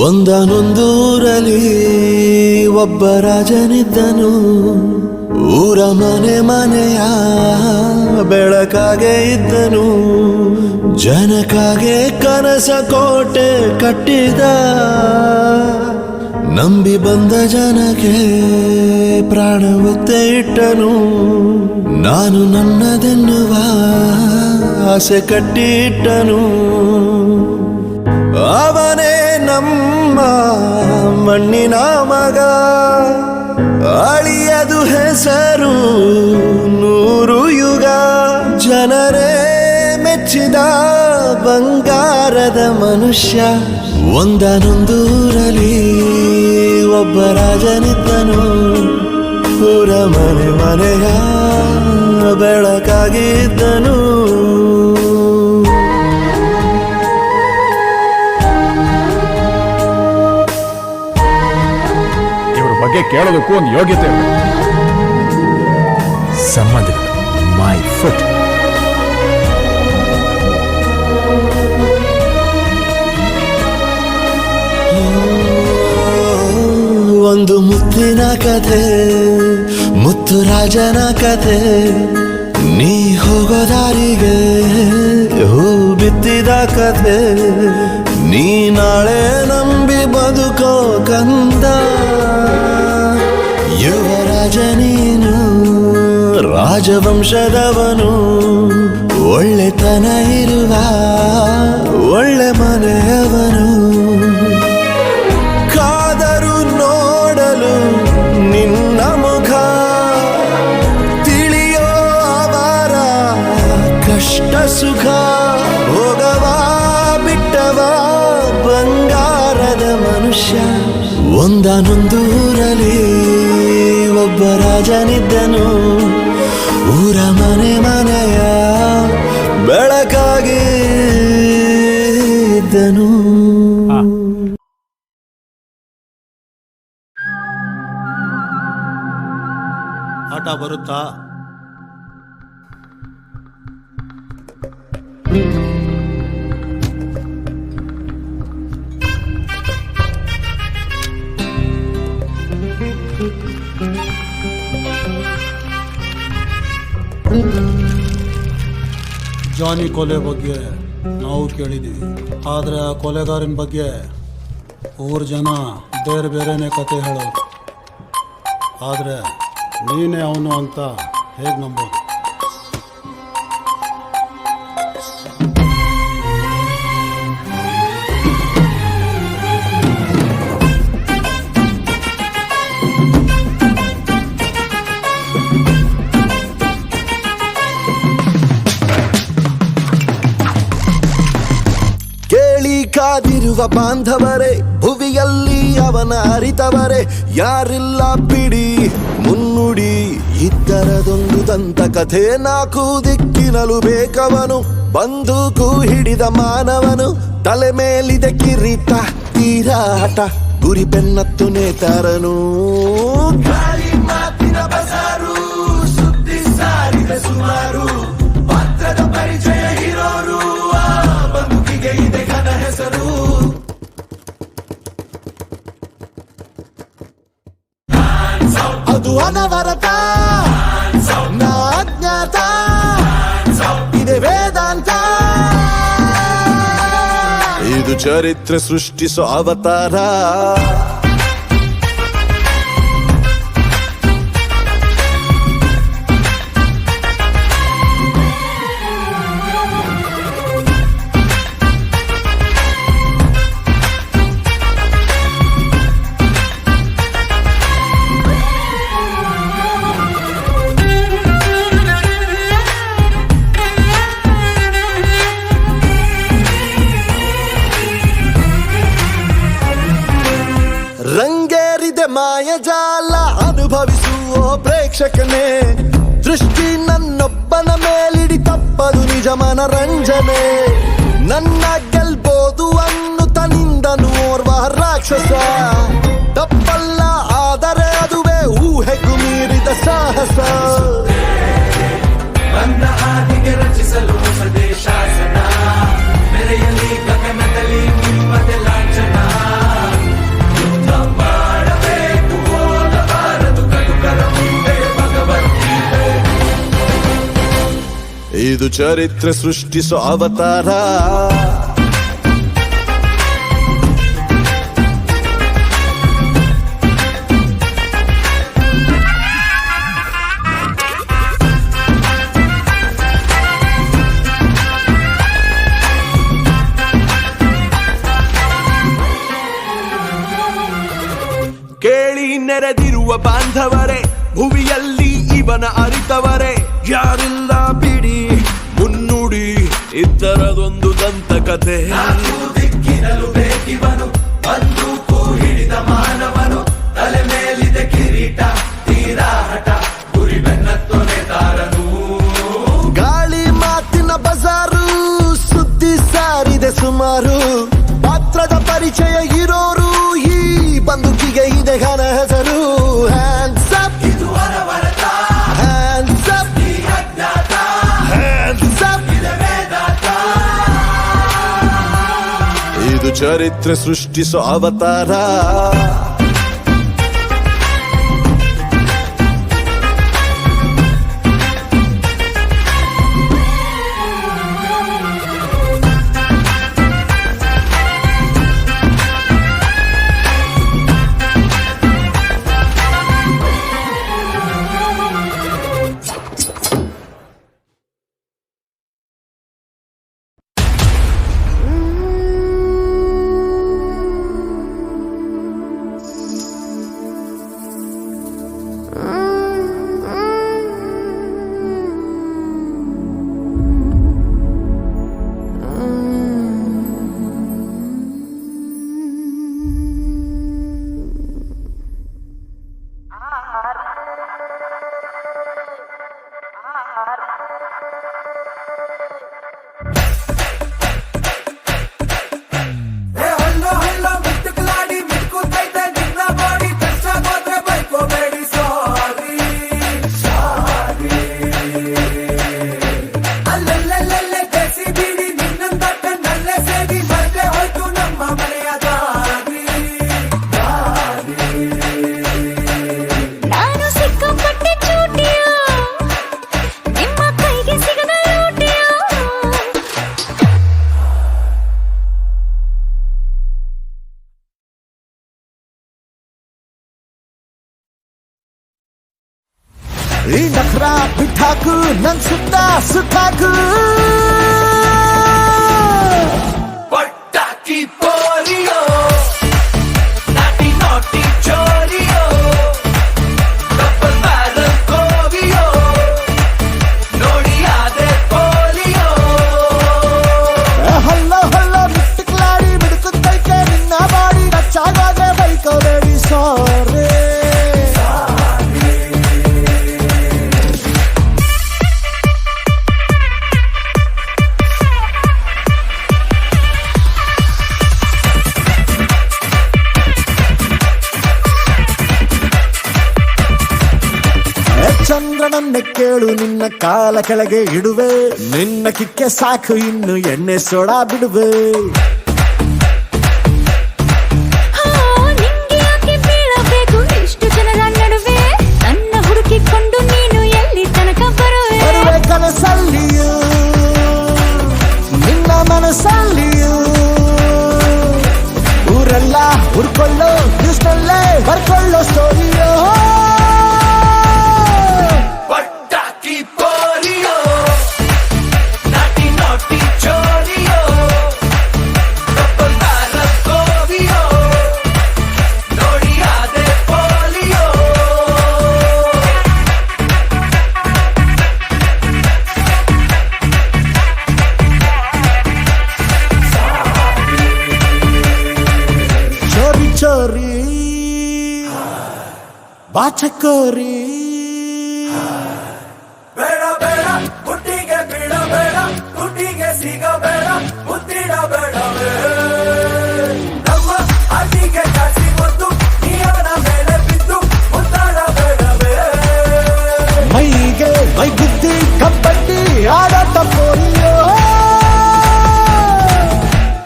ಒಂದನೊಂದೂರಲ್ಲಿ ಒಬ್ಬ ರಾಜನಿದ್ದನು. ಊರ ಮನೆ ಮನೆಯ ಬೆಳಕಾಗೆ ಇದ್ದನು. ಜನಕಾಗೆ ಕನಸ ಕೋಟೆ ಕಟ್ಟಿದ. ನಂಬಿ ಬಂದ ಜನಕ್ಕೆ ಪ್ರಾಣ ಒತ್ತೆ ಇಟ್ಟನು. ನಾನು ನನ್ನದೆನ್ನುವ ಆಸೆ ಕಟ್ಟಿಟ್ಟನು. ಅವನೇ ನಮ್ಮ ಮಣ್ಣಿನ ಮಗ. ಅಳಿಯದು ಹೆಸರು 100 ಯುಗ. ಜನರೇ ಮೆಚ್ಚಿದ ಬಂಗಾರದ ಮನುಷ್ಯ. ಒಂದನೊಂದೂರಲ್ಲಿ ಒಬ್ಬ ರಾಜನಿದ್ದನು. ಊರ ಮನೆ ಮನೆಯ ಬೆಳಕಾಗಿದ್ದನು. ಬಗ್ಗೆ ಕೇಳೋದಕ್ಕೂ ಒಂದು ಯೋಗ್ಯತೆ ಇರಬೇಕು. ಸಂಬಂಧಗಳು ಮೈ ಫುಟ್. ಒಂದು ಮುತ್ತಿನ ಕಥೆ, ಮುತ್ತು ರಾಜನ ಕಥೆ. ನೀ ಹೋಗೋ ದಾರಿಗೆ ಹೂ ಬಿತ್ತಿದ ಕಥೆ. ನೀ ನಾಳೆ ನಂಬಿ ಬದುಕೋ ಕಂದ. ಯುವರಾಜ ನೀನು, ರಾಜವಂಶದವನು. ಒಳ್ಳೆತನ ಇರುವ ಒಳ್ಳೆ ಮನೆಯವನು. ಕಾದರು ನೋಡಲು ನಿನ್ನ ಮುಖ. ತಿಳಿಯೋ ಅವರ ಕಷ್ಟ ಸುಖ. ಹೋಗವ ಬಿಟ್ಟವ ಬಂಗಾರದ ಮನುಷ್ಯ. ಒಂದನೊಂದೂರಲ್ಲಿ ಒಬ್ಬ ರಾಜನಿದ್ದನು. ಊರ ಮನೆ ಮನೆಯ ಬೆಳಕಾಗಿ ಇದ್ದನು. ಆಟ ಬರುತ್ತಾ? ಜಾನಿ ಕೊಲೆ ಬಗ್ಗೆ ನಾವು ಕೇಳಿದ್ದೀವಿ. ಆದರೆ ಆ ಕೊಲೆಗಾರನ ಬಗ್ಗೆ ಊರ ಜನ ಬೇರೆ ಬೇರೆನೇ ಕತೆ ಹೇಳೋದು. ಆದರೆ ನೀನೇ ಅವನು ಅಂತ ಹೇಗೆ ನಂಬೋದು? ಕಾದಿರುವ ಬಾಂಧವರೇ, ಭುವಿಯಲ್ಲಿ ಅವನ ಅರಿತವರೇ. ಯಾರಿಲ್ಲ ಬಿಡಿ ಮುನ್ನುಡಿ, ಇದ್ದರದೊಂದು ದಂತ ಕಥೆ. 4 ದಿಕ್ಕಿನಲು ಬೇಕವನು, ಬಂದೂಕು ಹಿಡಿದ ಮಾನವನು. ತಲೆ ಮೇಲಿದೆ ಕಿರೀಟ, ತೀರಾಟ, ಗುರಿ ಬೆನ್ನತ್ತು ನೇತಾರನು. ಗಾಳಿ ಮಾತಿನ ಬಸಾರು, ಸುದ್ದಿ ಸಾರಿದ ಸುಮಾರು. ಪಾತ್ರದ ಪರಿಚಯ ಇರೋರು, ಬದುಕಿಗೆ ಇದೆ ಘನ ಹೆಸರು. ಅದು ಅನವರತ, ನಾ ಅಜ್ಞಾತ, ಇದೆ ವೇದಾಂತ. ಇದು ಚರಿತ್ರೆ ಸೃಷ್ಟಿಸೋ ಅವತಾರ. ರಂಗೇರಿದೆ ಮಾಯಜಾಲ, ಅನುಭವಿಸುವ ಪ್ರೇಕ್ಷಕನೇ. ದೃಷ್ಟಿ ನನ್ನೊಬ್ಬನ ಮೇಲಿಡಿ, ತಪ್ಪದು ನಿಜ ಮನರಂಜನೆ. ನನ್ನ ಗೆಲ್ಬೋದು ಅನ್ನುತ್ತ ನಿಂದನು ಓರ್ವ ರಾಕ್ಷಸ. ತಪ್ಪಲ್ಲ ಆದರೆ ಅದುವೇ ಊಹೆಗೂ ಮೀರಿದ ಸಾಹಸ. ಬಂದ ಹಾದಿಗೆ ರಚಿಸಲು ಸ್ವದೇಶಾಸನ. ಮೆರೆಯಲಿ ಗಗನದಲ್ಲಿ ನಿಮ್ಮದೆ ಲಾಂಛನ. ಇದು ಚರಿತ್ರೆ ಸೃಷ್ಟಿಸೋ ಅವತಾರ. ಕೇಳಿ ನೆರೆದಿರುವ ಬಾಂಧವರೇ, ಭುವಿಯಲ್ಲಿ ಇವನ ಅರಿತವರೇ ಯಾರಿಲ್ಲ ಬಿಡಿ, ಮುನ್ನುಡಿ ಇದ್ದರದೊಂದು ದಂತಕತೆ. ದಿಕ್ಕಿನಲು ಬೇಕಿವನು, ಬಂದೂಕು ಹಿಡಿದ ಮಾನವನು, ತಲೆ ಮೇಲಿದೆ ಕಿರೀಟ, ತೀರಾಟ, ಗುರಿ ಬೆನ್ನತ್ತೊನೆ ತಾರನು. ಗಾಳಿ ಮಾತಿನ ಬಜಾರು, ಸುದ್ದಿ ಸಾರಿದೆ ಸುಮಾರು, ಪಾತ್ರದ ಪರಿಚಯ ಇರೋರು, ಈ ಬಂದುಕಿಗೆ ಇದೆ ಘನ ಹೆಸರು. ಹ್ಯಾಂಡ್ಸ್ ಅಪ್, ಇದು ಅನವರತ, ಹ್ಯಾಂಡ್ಸ್ ಅಪ್, ಈ ಅಜ್ಞಾತ, ಹ್ಯಾಂಡ್ಸ್ ಅಪ್. ಇದೆ ವೇದಾಂತ. ಇದು ಚರಿತ್ರೆ ಸೃಷ್ಟಿಸೋ ಅವತಾರ. ಈ ನಖರ ಬಿಟ್ಟಾಕು, ನನ್ ಸುತ್ತ ಸುತ್ತಾಕು. ಪಟಾಕಿ ಪೋಲಿಯೋ, ನಾಟಿ ನಾಟಿ ಚೋರಿಯೋ, ಡಬಲ್ ಬ್ಯಾರಲ್ ಕೋವಿಯೋ, ನೋಡಿ ಆದೆ ಪೋಲಿಯೋ. ಹಲ್ಲೋ ಹಲ್ಲೋ ಮಿಟ್ಟಿಕ್ಲಾಡಿ ಬಿಡುತ್ತೈತೆ ನಿನ್ನ ಬಾಡಿ, ನಚ್ಚಾಗಾದ್ರೆ ಬೈಕೋಬೇಡಿ ಸಾರಿ. ಚಂದ್ರನನ್ನೇ ಕೇಳು, ನಿನ್ನ ಕಾಲ ಕೆಳಗೆ ಇಡುವೆ, ನಿನ್ನ ಕಿಕ್ಕೆ ಸಾಕು, ಇನ್ನು ಎಣ್ಣೆ ಸೋಡಾ ಬಿಡುವೆ. ನಿಂಗೆ ಯಾಕೆ ಬೀಳಬೇಕು ಇಷ್ಟು ಜನರ ನಡುವೆ, ನನ್ನ ಹುಡುಕಿಕೊಂಡು ನೀನು ಎಲ್ಲಿ ತನಕ ಬರುವೆ ಕನಸಲ್ಲಿಯೂ, ನಿನ್ನ ಮನಸ್ಸಲ್ಲಿಯೂ. ಊರೆಲ್ಲ ಹುಡ್ಕೊಳ್ಳೋ ನ್ಯೂಸ್ನಲ್ಲೇ ಬರ್ಕೊಳ್ಳೋ ಸ್ಟೋರಿಯೋ. ಚೋರಿ ಬಾಚಕೋರಿ, ಬೇಡ ಬೇಡ ಹುಟ್ಟಿಗೆ ಬೀಳಬೇಡ, ಹುಟ್ಟಿಗೆ ಸಿಗಬೇಡ, ಮುತ್ತಿಡಬೇಡವೇ. ನಮ್ಮ ಅಡಿಗೆ ಕಾಸಿ ಹೊತ್ತು ನೀವನ ಮೇಲೆ ಬಿದ್ದು ಮುತ್ತಾಡಬೇಡವೇ. ಮೈಗೆ ಮೈ ಬುದ್ಧಿ ಕಬ್ಬಡ್ಡಿ ಆಡಾಟ ಪೋಲಿಯೋ.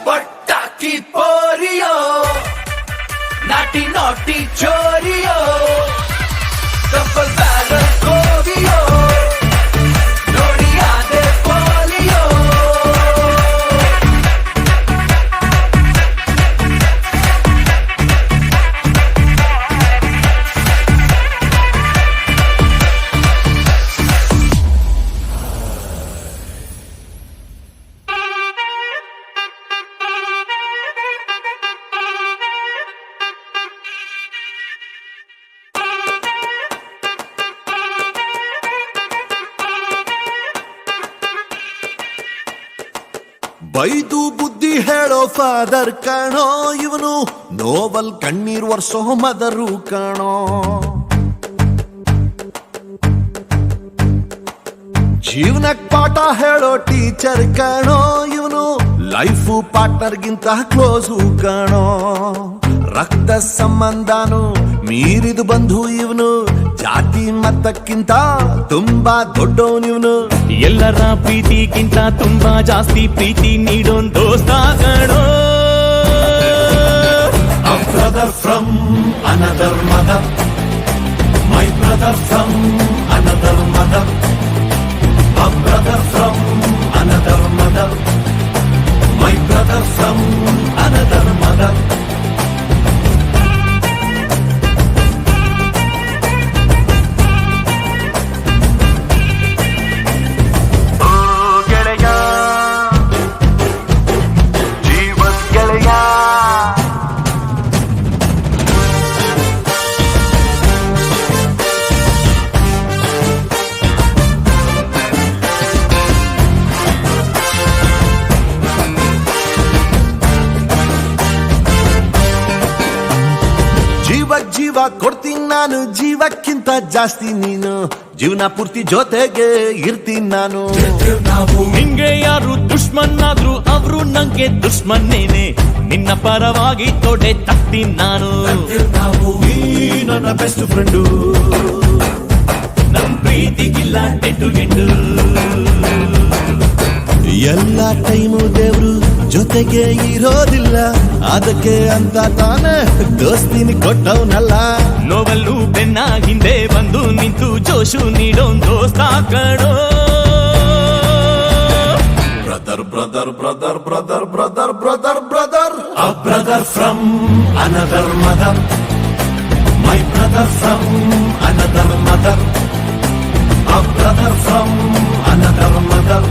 ಪಟಾಕಿ ಪೋಲಿಯೋ, ನಾಟಿ ನಾಟಿ ಚೋರಿಯೋ, ಡಬಲ್ ಬ್ಯಾರಲ್ ಕೋವಿಯೋ, ನೋಡಿ ಆದೆ ಪೋಲಿಯೋ. ಬೈದು ಬುದ್ಧಿ ಹೇಳೋ ಫಾದರ್ ಕಾಣೋ, ಇವನು ನೋವಲ್ ಕಣ್ಣೀರ್ ವರ್ಷೋ ಮದರು ಕಾಣೋ. ಜೀವನಕ್ ಪಾಠ ಹೇಳೋ ಟೀಚರ್ ಕಾಣೋ, ಇವನು ಲೈಫು ಪಾರ್ಟ್ನರ್ಗಿಂತ ಕ್ಲೋಸು ಕಾಣೋ. ರಕ್ತ ಸಂಬಂಧನು ಮೀರಿದು ಬಂಧು ಇವನು, ಜಾತಿ ಮತಕ್ಕಿಂತ ತುಂಬಾ ದೊಡ್ಡವನಿವನು. ಎಲ್ಲರ ಪ್ರೀತಿಗಿಂತ ತುಂಬಾ ಜಾಸ್ತಿ ಪ್ರೀತಿ ನೀಡೋನ್ ದೋಸ್ತ ಕಣೋ. A brother from another mother, my brother from another mother, a brother from another mother, my brother from another mother. ಜೀವ ಕೊಡ್ತೀನಿ ನಾನು, ಜೀವಕ್ಕಿಂತ ಜಾಸ್ತಿ ನೀನು, ಜೀವನ ಪೂರ್ತಿ ಜೊತೆಗೆ ಇರ್ತೀನಿ ನಾನು. ನಿಂಗೆ ಯಾರು ದುಶ್ಮನ್ ಆದ್ರು ಅವ್ರು ನಂಗೆ ದುಶ್ಮನ್ನೇನೆ, ನಿನ್ನ ಪರವಾಗಿ ತೊಡೆ ತಗ್ತೀನಿ ನಾನು. ನೀ ನನ್ನ ಬೆಸ್ಟ್ ಫ್ರೆಂಡು, ನನ್ ಪ್ರೀತಿಗಿಲ್ಲ ಎಂಟು ಎಂಟು. ಎಲ್ಲ ಟೈಮು ದೇವ್ರು ಜೊತೆಗೆ ಇರೋದಿಲ್ಲ, ಅದಕ್ಕೆ ಅಂತ ತಾನೇ ದೋಸ್ತಿನಿ ಕೊಟ್ಟವನಲ್ಲ. ನೋವಲ್ಲೂ ಬೆನ್ನ ಹಿಂದೆ ಬಂದು ನಿಂತು ಜೋಶು ನೀಡೋನ್ ದೋಸ್ತ ಕಣೋ. Brother brother brother brother brother brother brother, a brother from another mother, my brother from another mother, a brother from another mother,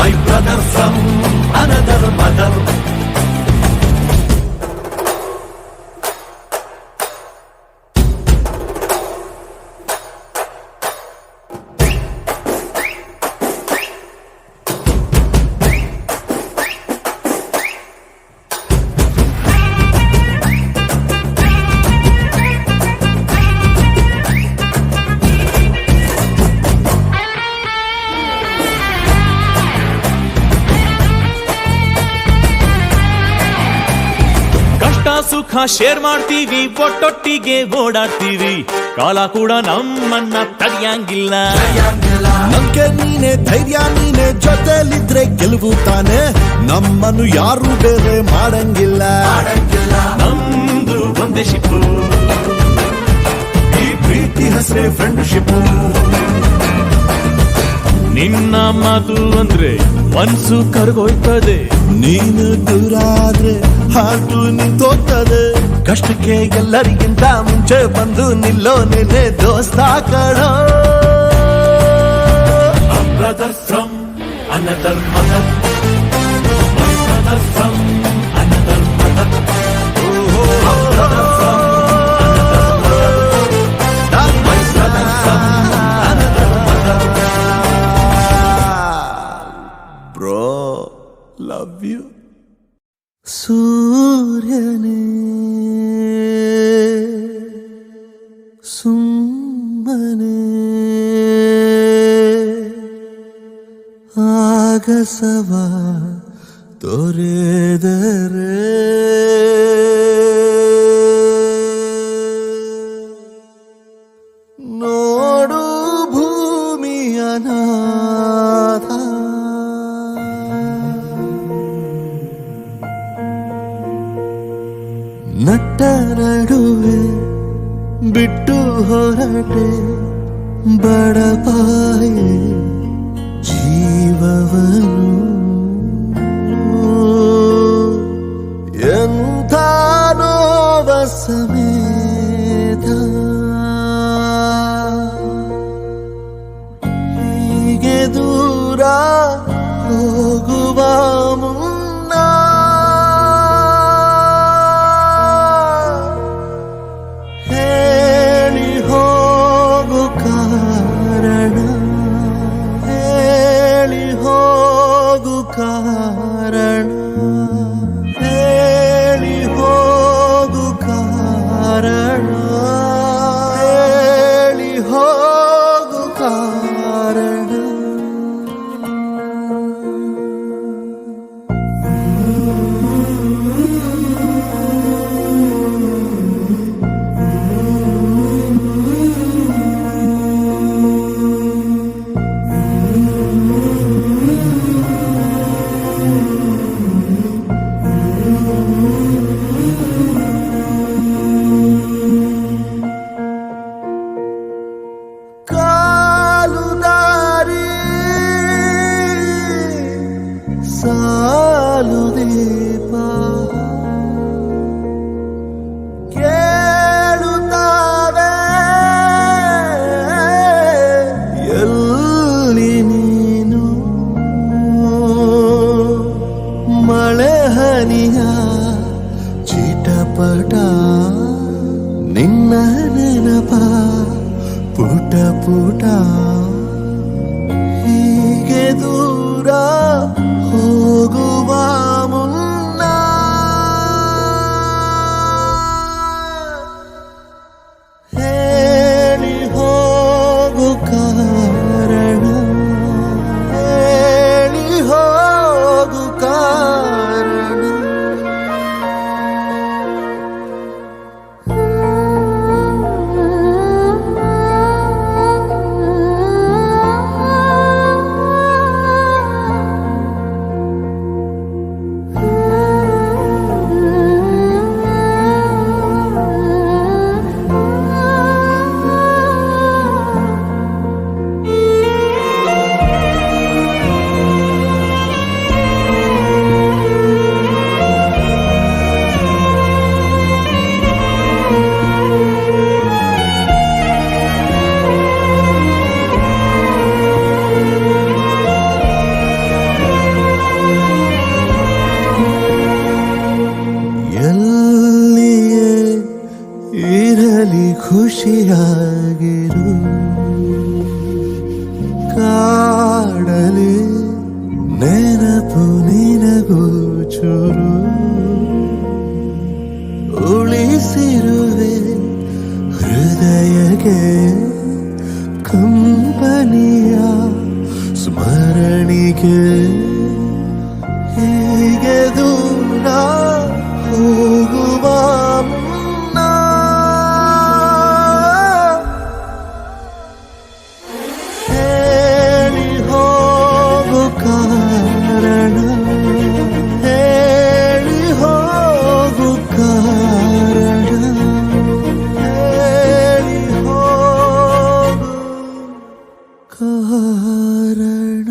my brother from another mother. ಸುಖ ಶೇರ್ ಮಾಡ್ತೀವಿ, ಒಟ್ಟೊಟ್ಟಿಗೆ ಓಡಾಡ್ತೀವಿ, ಕಾಲ ಕೂಡ ನಮ್ಮನ್ನ ತಡೆಯಂಗಿಲ್ಲ. ನಂಗೆ ನೀನೆ ಧೈರ್ಯ, ನೀನೆ ಜೊತೆಲಿದ್ರೆ ಗೆಲುವು ತಾನೆ, ನಮ್ಮನ್ನು ಯಾರು ಬೇರೆ ಮಾಡಂಗಿಲ್ಲ. ನಮ್ದು ಒಂದೇ ಶಿಪ್ಪು, ಈ ಪ್ರೀತಿ ಹೆಸರೇ ಫ್ರೆಂಡ್ಶಿಪ್. ನಿನ್ನ ಮಾತು ಅಂದ್ರೆ ಮನ್ಸು ಕರಗೋಯ್ತದೆ, ನೀನು ದೂರ ಆದ್ರೆ ಹಾಟು ನಿಂತೋಗ್ತದೆ. ಕಷ್ಟಕ್ಕೆ ಎಲ್ಲರಿಗಿಂತ ಮುಂಚೆ ಬಂದು ನಿಲ್ಲೋ ನೆನೆ ದೋಸ್ತ ಕಣೋ. brother from another mother, my brother from another mother, brother from another mother, my brother from another mother. Bro, love you. ಸೂರ್ಯನೇ ಸುಮ್ಮನೆ ಆಗಸವ ತೊರೆದರೆ ನೋಡು ಭೂಮಿಯ ನಾಥ, ನಟ್ಟ ನಡುವೆ ಬಿಟ್ಟು ಹೊರಟೆ ಬಡಪಾಯಿ ಜೀವವನು. ಎಂಥ ನೋವ ಸಮೇತ ಹೀಗೆ ದೂರ ಹೋಗುವ ಮುನ್ನ ಹೇಳಿ ಹೋಗು ಕಾರಣ, ಹೇಳಿ ಹೋಗು ಕಾರಣ. ನಿನ್ನ ನೆನಪ ಪುಟ ಪುಟ ಹೀಗೆ ದೂರ ಹೋಗುವ ಮುನ್ನ ಹೇಳಿ ಹೋಗು ಕಾರಣ ಹೇಳಿ ಹೋಗು ಕಾರಣ ಎಲ್ಲಿಯೇ ಇರಲಿ ಖುಷಿಯಾಗಿರು ಕಾಡಲಿ ನೆನಪು ನಿನಗೂ ಚೂರು ಉಳಿಸಿರುವೆ ಹೃದಯಕ್ಕೆ ಕಂಪನಿಯ ಸ್ಮರಣಿಗೆ ಹೀಗೆ ದೂರ ಹೋಗುವ ಮುನ್ನ ಹೇಳಿ ಹೋಗು ಕಾರಣ ಹೇಳಿ ಹೋಗು ಕಾರಣ ಹೇಳಿ ಹೋಗು ಕಾರಣ.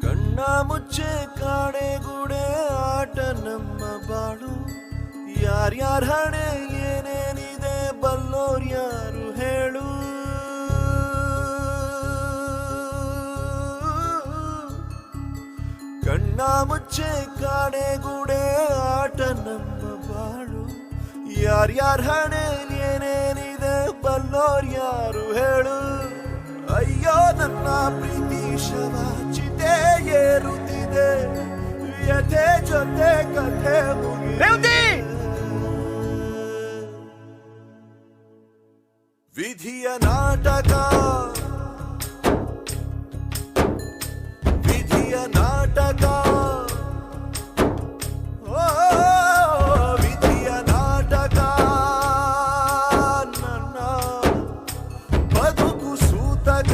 ಕಣ್ಣ ಮುಚ್ಚೆ ಕಾಡೆಗೂಡೆ ಆಟ ನಮ್ಮ ಬಾಳು ಯಾರ್ಯಾರ ಹಣೆ ಏನೇನಿದೆ ಬಲ್ಲೋರ್ ಯಾರು ಹೇಳು ಕಣ್ಣ ಮುಚ್ಚೆ ಕಾಡೆಗೂಡೆ ಆಟ ನಮ್ಮ ಬಾಳು ಯಾರ್ಯಾರ ಹಣೆ ಏನೇನಿದೆ ಬಲ್ಲೋರ್ ಯಾರು ಹೇಳು ಅಯ್ಯೋ ನನ್ನ ಪ್ರೀತಿ ಶವಾಚಿತೆ ಏರುತ್ತಿದೆ ವ್ಯಥೆ ಜೊತೆ ಕಥೆ ಮುಗಿ ವಿಧಿಯ ನಾಟಕ ವಿಧಿಯ ನಾಟಕ ಓ ವಿಧಿಯ ನಾಟಕ ನನ್ನ ಬದುಕು ಸೂತಕ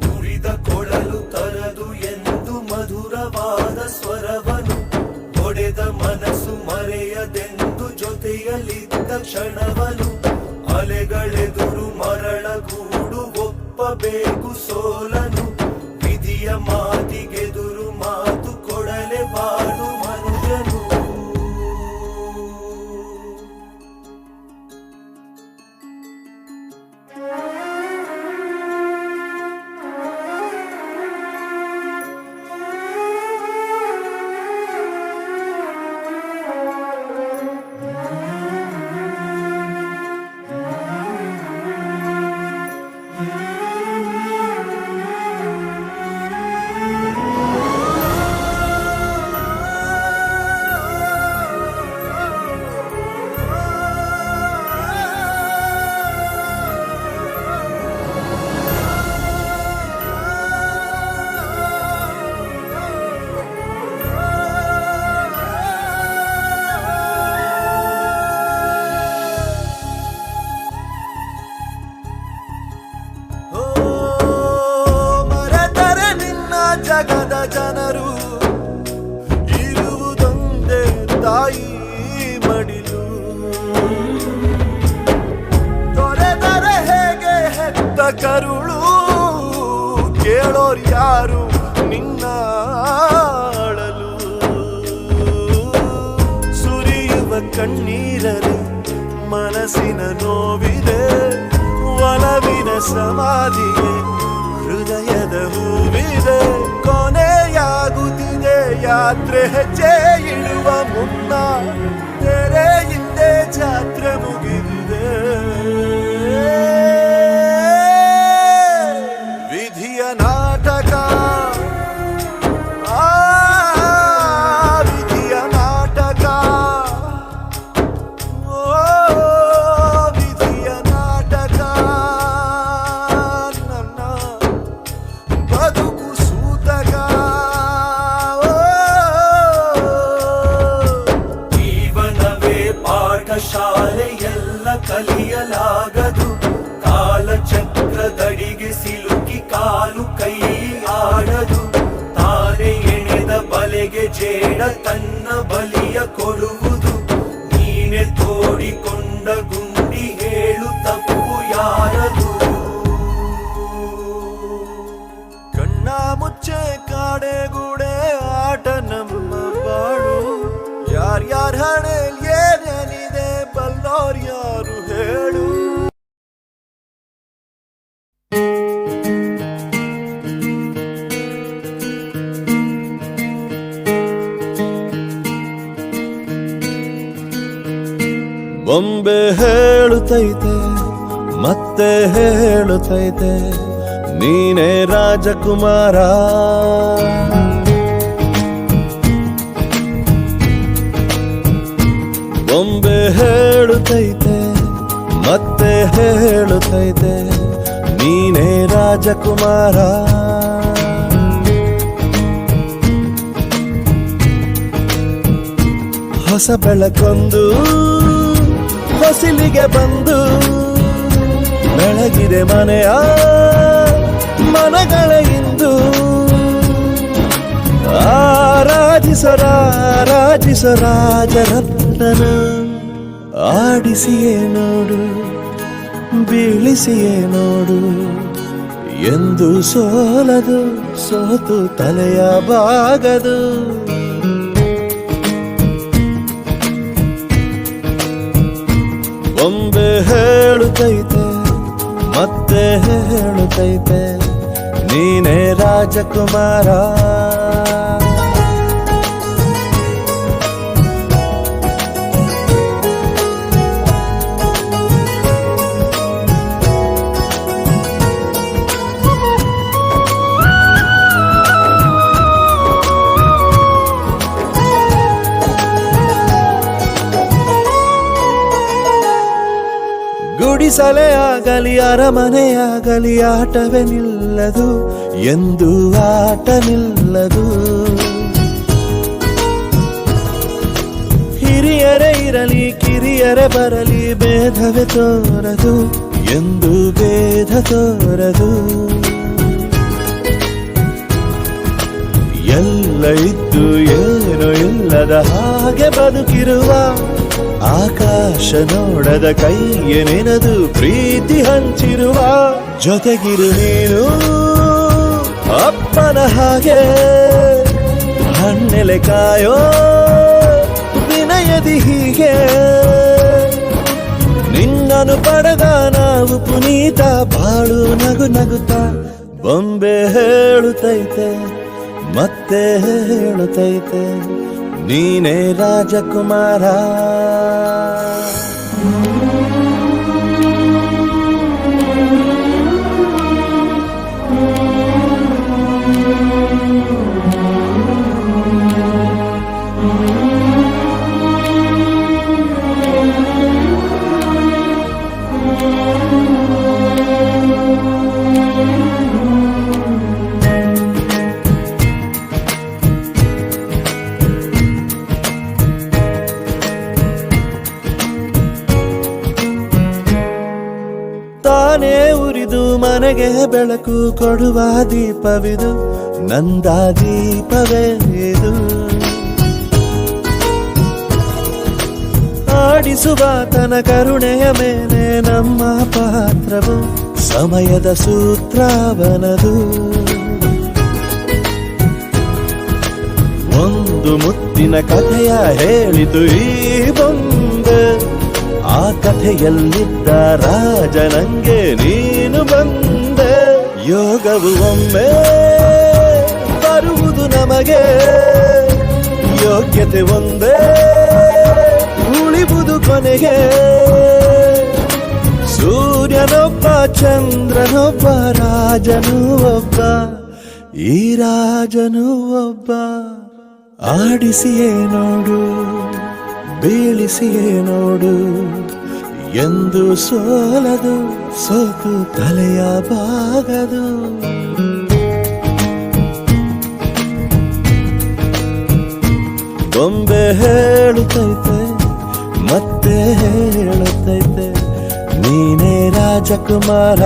ನುರಿದ ಕೊಳಲು ತರದು ಎಂದು ಮಧುರವಾದ ಸ್ವರವನು ಹೊಡೆದ ಮನಸ್ಸು ಮರೆಯದೆಂದು ಜೊತೆಯಲ್ಲಿದ್ದ ಕ್ಷಣವನು ಅಲೆಗಳೆದುರು ಮರಳಗೂಡು ಒಪ್ಪಬೇಕು ಸೋಲನು ವಿಧಿಯ ಮಾತಿಗೆದುರು ಮಾತು ಕೊಡಲೆ ಬಾಳು ಮನುಜನು ಜಗದ ಜನರು ಇರುವುದೊಂದೇ ತಾಯಿ ಮಡಿಲು ತೊರೆದರೆ ಹೇಗೆ ಕರುಳು ಕೇಳೋರ್ ಯಾರು ನಿನ್ನ ಅಳಲು ಸುರಿಯುವ ಕಣ್ಣೀರಲಿ ಮನಸ್ಸಿನ ನೋವಿದೆ ಒಲವಿನ ಸಮಾಧಿಗೆ ಹೃದಯದ ಹೂವಿದೆ ಕೊನೆಯಾಗುತ್ತಿದೆ ಯಾತ್ರೆ ಹೆಜ್ಜೆ ಇಡುವ ಮುನ್ನ ತೆರೆ ಹಿಂದೆ ಜಾತ್ರೆ ಮುಗಿದಿದೆ ವಿಧಿಯ ನಾಟಕ ಆ ವಿಧಿಯ ನಾಟಕ ಓ ವಿಧಿಯ ನಾಟಕ ನನ್ನ ಬದುಕು ಸೂತಕ ಜೀವನವೇ ಪಾಠಶಾಲೆ ಎಲ್ಲ ಕಲಿಯಲಾಗದು ಕಾಲಚಕ್ರದಡಿಗೆ ಸಿಲುಕಿ ಕಾಲು ಕೈ ಆಡದು ತಾನೇ ಎಣೆದ ಬಲೆಗೆ ಜೇಡ ತನ್ನ ಬಲಿಯ ಕೊಡುವುದು ನೀನೆ ತೋಡಿಕೊಂಡ ಗುಂಡಿ ಹೇಳು ತಪ್ಪು ಯಾರದು ಕಣ್ಣ ಮುಚ್ಚೆ ಕಾಡೆಗೂಡೆ ಆಟ ನಮ್ಮ ಬಾಳು ಯಾರ್ಯಾರ ಹಣೆಲ್ ಏನೇನಿದೆ ಬಲ್ಲೋರ್ ಯಾರು ಹೇಳು ಬೊಂಬೆ ಹೇಳುತ್ತೈತೆ ಮತ್ತೆ ಹೇಳುತ್ತೈತೆ ನೀನೇ ರಾಜಕುಮಾರ ಬೊಂಬೆ ಹೇಳುತ್ತೈತೆ ಮತ್ತೆ ಹೇಳುತ್ತೈತೆ ನೀನೇ ರಾಜಕುಮಾರ ಹೊಸ ಬೆಳಕೊಂದು ಹೊಸಿಲಿಗೆ ಬಂದು ಬೆಳಗಿದೆ ಮನೆಯ ಮನಗಳ ಇಂದು ರಾಜರತ್ನನ ಆಡಿಸಿಯೇ ನೋಡು ಬೀಳಿಸಿಯೇ ನೋಡು ಎಂದು ಸೋಲದು ಸೋತು ತಲೆಯ ಬಾಗದು ಬೊಂಬೆ ಹೇಳುತ್ತೈತೆ ಮತ್ತೆ ಹೇಳುತ್ತೈತೆ ನೀನೇ ರಾಜಕುಮಾರ ಗುಡಿಸಲೇ ಆಗಲಿ ಅರಮನೆಯಾಗಲಿ ಆಟವೇ ನಿಲ್ಲದು ಎಂದು ಆಟ ನಿಲ್ಲದು ಹಿರಿಯರೇ ಇರಲಿ ಕಿರಿಯರೇ ಬರಲಿ ಭೇದವೇ ತೋರದು ಎಂದು ಭೇದ ತೋರದು ಎಲ್ಲ ಇದ್ದು ಏನೋ ಇಲ್ಲದ ಹಾಗೆ ಬದುಕಿರುವ ಆಕಾಶ ನೋಡದ ಕೈಯೇ ನೆನೆದು ಪ್ರೀತಿ ಹಂಚಿರುವ ಜೊತೆಗಿರು ನೀನು ಅಪ್ಪನ ಹಾಗೆ ಹಣ್ಣೆಲೆ ಕಾಯೋ ವಿನಯದಿ ಹೀಗೆ ನಿನ್ನನು ಪಡೆದ ನಾವು ಪುನೀತ ಬಾಳು ನಗು ನಗುತ್ತಾ ಬೊಂಬೆ ಹೇಳುತ್ತೈತೆ ಮತ್ತೆ ಹೇಳುತ್ತೈತೆ ನೀನೇ ರಾಜಕುಮಾರ ತಾನೇ ಉರಿದು ಮನೆಗೆ ಬೆಳಕು ಕೊಡುವ ದೀಪವಿದು ನಂದ ದೀಪವೇ ಇದು ಆಡಿಸುವ ತನ ಕರುಣೆಯ ಮೇಲೆ ನಮ್ಮ ಪಾತ್ರವು ಸಮಯದ ಸೂತ್ರವನದು. ಒಂದು ಮುತ್ತಿನ ಕಥೆಯ ಹೇಳಿತು ಈ ಬೊಂಬೆ, ಆ ಕಥೆಯಲ್ಲಿದ್ದ ರಾಜ ನಂಗೆ ನೀನು ಬಂದೆ. ಯೋಗವು ಒಮ್ಮೆ ಬರುವುದು ನಮಗೆ, ಯೋಗ್ಯತೆ ಒಂದೇ ಉಳಿವುದು ಕೊನೆಗೆ. ಸೂರ್ಯನೊಬ್ಬ ಚಂದ್ರನೊಬ್ಬ ರಾಜನು ಒಬ್ಬ, ಈ ರಾಜನು ಒಬ್ಬ. ಆಡಿಸಿಯೇ ನೋಡು ಬೀಳಿಸಿಯೇ ನೋಡು, ಎಂದು ಸೋಲದು ಸೋತು ತಲೆಯ ಬಾಗದು. ಬೊಂಬೆ ಹೇಳುತ್ತೈತೆ ಮತ್ತೆ ಹೇಳುತ್ತೈತೆ, ನೀನೇ ರಾಜಕುಮಾರ.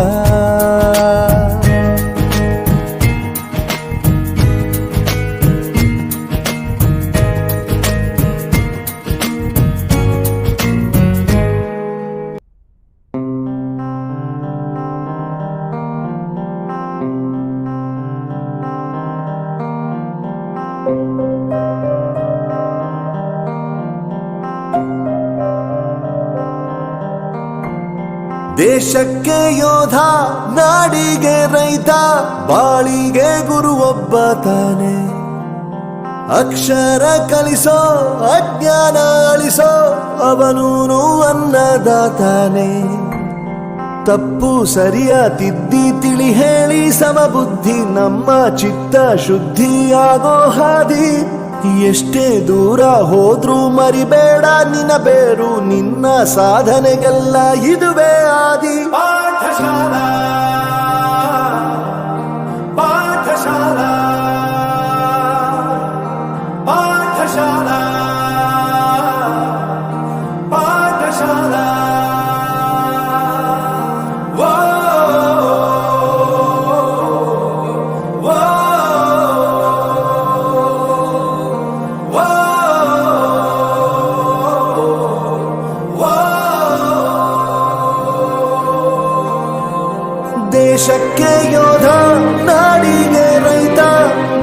ದೇಶಕ್ಕೆ ಯೋಧ, ನಾಡಿಗೆ ರೈತ, ಬಾಳಿಗೆ ಗುರು ಒಬ್ಬ ತಾನೆ. ಅಕ್ಷರ ಕಲಿಸೋ ಅಜ್ಞಾನ ಅಳಿಸೋ ಅವನೂನು ಅನ್ನದಾತಾನೆ. ತಪ್ಪು ಸರಿಯ ತಿದ್ದಿ ತಿಳಿ ಹೇಳಿ ಸಮಬುದ್ಧಿ ನಮ್ಮ ಚಿತ್ತ ಶುದ್ಧಿಯಾಗೋ ಹಾದಿ. ಎಷ್ಟೇ ದೂರ ಹೋದ್ರೂ ಮರಿಬೇಡ ನಿನ್ನ ಬೇರು, ನಿನ್ನ ಸಾಧನೆಗೆಲ್ಲ ಇದುವೇ ಆದಿ. ಪಾಠಶಾಲಾ ಪಾಠಶಾಲಾ ಪಾಠಶಾಲಾ ಪಾಠಶಾಲಾ. ದೇಶಕ್ಕೆ ಯೋಧ, ನಾಡಿಗೆ ರೈತ,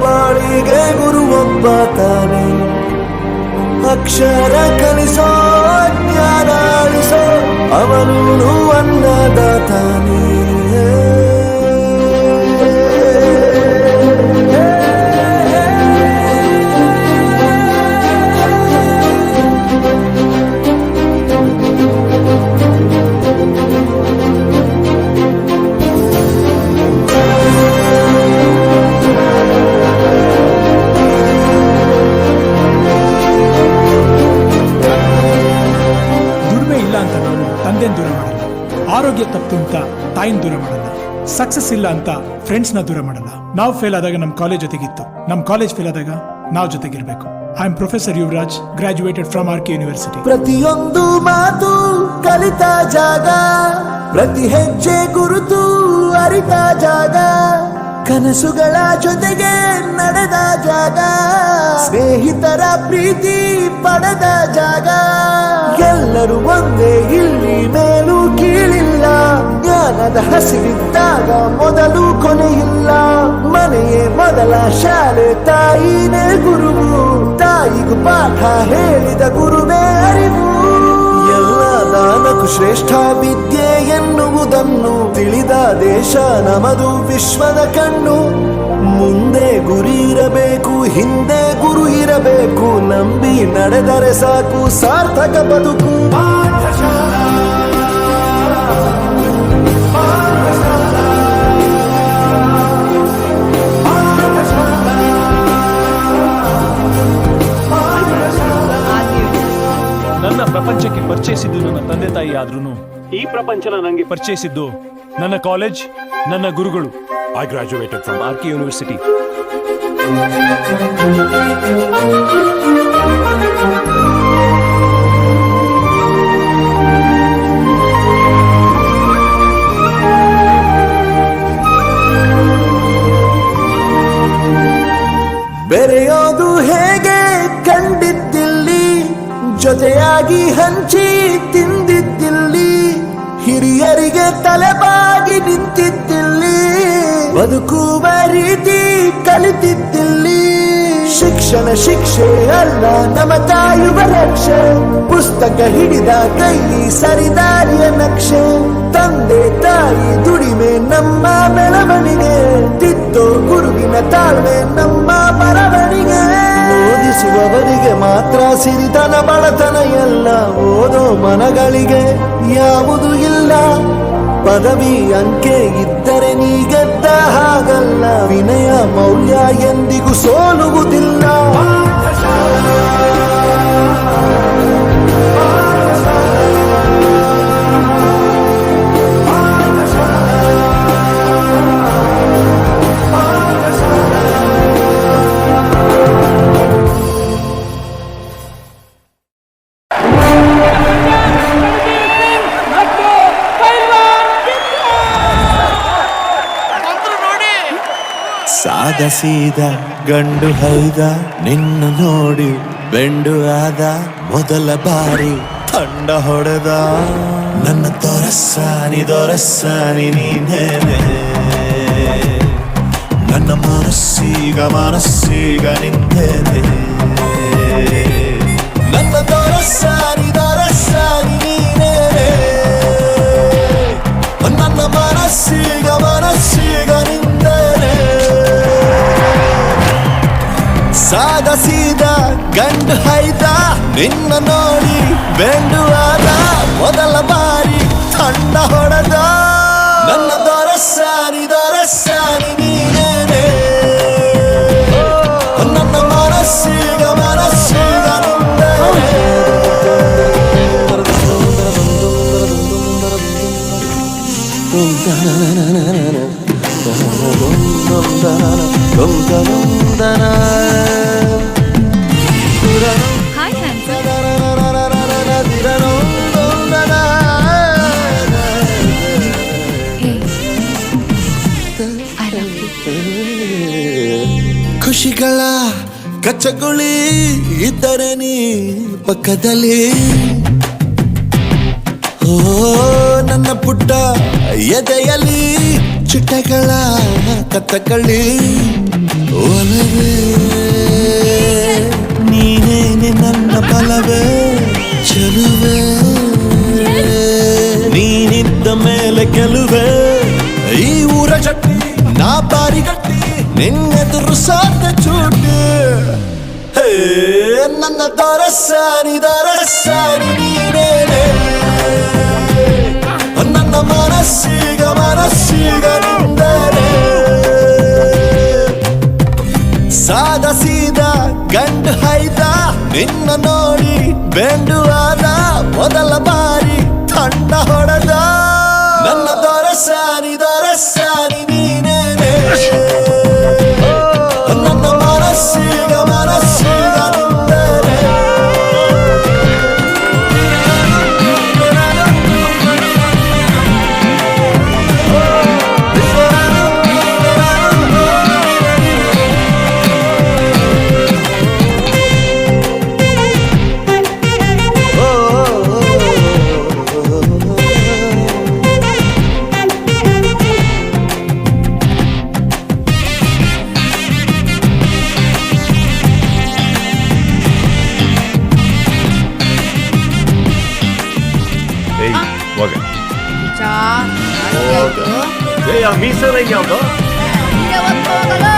ಬಾಳಿಗೆ ಗುರು ಒಬ್ಬ ತಾನೆ. ಅಕ್ಷರ ಕಲಿಸೋ ಜ್ಞಾನ ಅಳಿಸೋ ಅವನು ಅನ್ನದಾತಾನೆ. ದೂರ ಮಾಡಲ್ಲ, ಆರೋಗ್ಯ ತಪ್ಪು ಅಂತ ತಾಯಿನ ದೂರ ಮಾಡಲ್ಲ, ಸಕ್ಸಸ್ ಇಲ್ಲ ಅಂತ ಫ್ರೆಂಡ್ಸ್ ನ ದೂರ ಮಾಡಲ್ಲ. ನಾವು ಫೇಲ್ ಆದಾಗ ನಮ್ ಕಾಲೇಜ್ ಜೊತೆಗಿತ್ತು, ನಮ್ ಕಾಲೇಜ್ ಫೇಲ್ ಆದಾಗ ನಾವು ಜೊತೆಗಿರ್ಬೇಕು. I am professor Yuvaraj, graduated from RK university. ಪ್ರತಿಯೊಂದು ಮಾತು ಕಲಿತ ಜಾಗ, ಪ್ರತಿ ಹೆಜ್ಜೆ ಗುರುತು ಅರಿತ ಜಾಗ, ಕನಸುಗಳ ಜೊತೆಗೆ ನಡೆದ ಜಾಗ, ಸ್ನೇಹಿತರ ಪ್ರೀತಿ ಪಡೆದ ಜಾಗ. ಎಲ್ಲರೂ ಒಂದೇ ಇಲ್ಲಿ, ಮೇಲೂ ಕೀಳಿಲ್ಲ, ಜ್ಞಾನದ ಹಸಿವಿದ್ದಾಗ ಮೊದಲು ಕೊನೆಯಿಲ್ಲ. ಮನೆಯೇ ಮೊದಲ ಶಾಲೆ, ತಾಯಿನೇ ಗುರುವು, ತಾಯಿಗೂ ಪಾಠ ಹೇಳಿದ ಗುರುವೇ ಅರಿವು. ಎಲ್ಲ ದಾನಕ್ಕೂ ಶ್ರೇಷ್ಠ ವಿದ್ಯೆ ಎನ್ನುವುದನ್ನು ತಿಳಿದ ದೇಶ ನಮದು, ವಿಶ್ವದ ಕಣ್ಣು. ಮುಂದೆ ಗುರಿ ಇರಬೇಕು, ಹಿಂದೆ ಗುರು ಇರಬೇಕು, ನಂಬಿ ನಡೆದರೆ ಸಾಕು ಸಾರ್ಥಕ ಬದುಕು. ಪಾಠಶಾಲಾ ಪಾಠಶಾಲಾ ಪಾಠಶಾಲಾ. ನನ್ನ ಪ್ರಪಂಚಕ್ಕೆ ಪರಿಚಯಿಸಿದ್ದು ನನ್ನ ತಂದೆ ತಾಯಿ ಆದ್ರೂ ಈ ಪ್ರಪಂಚನ ನನಗೆ ಪರಿಚಯಿಸಿದ್ದು ನನ್ನ ಕಾಲೇಜ್, ನನ್ನ ಗುರುಗಳು. I graduated from RK university. ಬೆರೆಯೋದು ಹೇಗೆ ಕಂಡಿದ್ದಿಲ್ಲಿ, ಜೊತೆಯಾಗಿ ಹಂಚಿ ತಿಂದಿದ್ದಿಲ್ಲಿ, ಹಿರಿಯರಿಗೆ ತಲೆಬಾಗಿ ನಿಂತ ಬದುಕುವ ರೀತಿ ಕಲಿತಿದ್ದಿಲ್ಲಿ ಶಿಕ್ಷಣ ಶಿಕ್ಷೆ ಅಲ್ಲ ನಮ್ಮ ಕಾಯುವ ರಕ್ಷೆ ಪುಸ್ತಕ ಹಿಡಿದ ಕೈ ಸರಿದಾರಿಯ ನಕ್ಷೆ ತಂದೆ ತಾಯಿ ದುಡಿಮೆ ನಮ್ಮ ಬೆಳವಣಿಗೆ ತಿದ್ದೋ ಗುರುವಿನ ತಾಳ್ಮೆ ನಮ್ಮ ಬರವಣಿಗೆ ಓದಿಸುವವರಿಗೆ ಮಾತ್ರ ಸಿರಿತನ ಬಡತನ ಎಲ್ಲ ಓದೋ ಮನಗಳಿಗೆ ಯಾವುದು ಇಲ್ಲ ಪದವಿ ಅಂಕೆ ಇದ್ದರೆ ನೀ ಗೆದ್ದ ಹಾಗಲ್ಲ ವಿನಯ ಮೌಲ್ಯ ಎಂದಿಗೂ ಸೋಲುವುದಿಲ್ಲ ಸಾದ ಸೀದ ಗಂಡು ಹೈದ ನಿನ್ನ ನೋಡಿ ಬೆಂಡು ಆದ ಮೊದಲ ಬಾರಿ ತಂಡ ಹೊಡೆದ ನನ್ನ ದೊರಸ್ಸಾನಿ ನೀನೇನೆ ನನ್ನ ಮನಸ್ಸೀಗ ನಿಂದೇನೆ ನನ್ನ ದೊರಸ್ಸಾನಿ ನೀನೇನೆ ನನ್ನ ಮನಸ್ಸೀಗ ನಿಂದೇನೆ ಸಾದ ಸೀದ ಗಂಡು ಹೈದ ನಿನ್ನ ನೋಡಿ ಬೆಂಡು ಆದ ಮೊದಲ ಬಾರಿ ತಂಡ ಹೊಡೆದ ನನ್ನ ದೊರಸ್ಸಾನಿ ನೀನೇನೆ ನನ್ನ ಮನಸ್ಸೀಗ ನಿಂದೇನೆ hi handsome. I love you. ಖುಷಿಗಳ ಕಚ್ಚಗುಳಿ ಇದ್ದರೆ ನೀ ಪಕ್ಕದಲ್ಲಿ ಓ ನನ್ನ ಪುಟ್ಟ ಎದೆಯಲ್ಲಿ ಚಿಟ್ಟೆಗಳ ಕತ್ತಕಳಿ ಒಲವೇ ನೀನೇನೆ ನನ್ನ ಬಲವೇ ಚೆಲುವೆ ನೀನಿದ್ದ ಮೇಲೆ ಗೆಲುವೆ ಈ ಊರ ಜಟ್ಟಿ ನಾ ಬಾರಿ ಗಟ್ಟಿ ನಿನ್ನೆದುರು ಸಾಧ್ಯ ಚೂಟಿ ಹೇ ನನ್ನ ದೊರಸ್ಸಾನಿ ನೀನೇನೆ ನನ್ನ ಮನಸ್ಸೀಗ ನಿಂದರೆ ಸಾದ ಸೀದ ಗಂಡು ಹೈದ ನಿನ್ನ ನೋಡಿ ಬೆಂಡು ಆದ ಮೊದಲ ಬಾರಿ ತಂಡ ಹೊಡೆದ ನನ್ನ ದೊರಸ್ಸಾನಿ ನೀನೇನೆ ನನ್ನ ಮನಸ್ಸೀಗ ನಿಂದರೆ ಮೀಸರ ಯಾವ್ದು ಇಲ್ಲೇ ಒತ್ತು ಹೋಗಲು.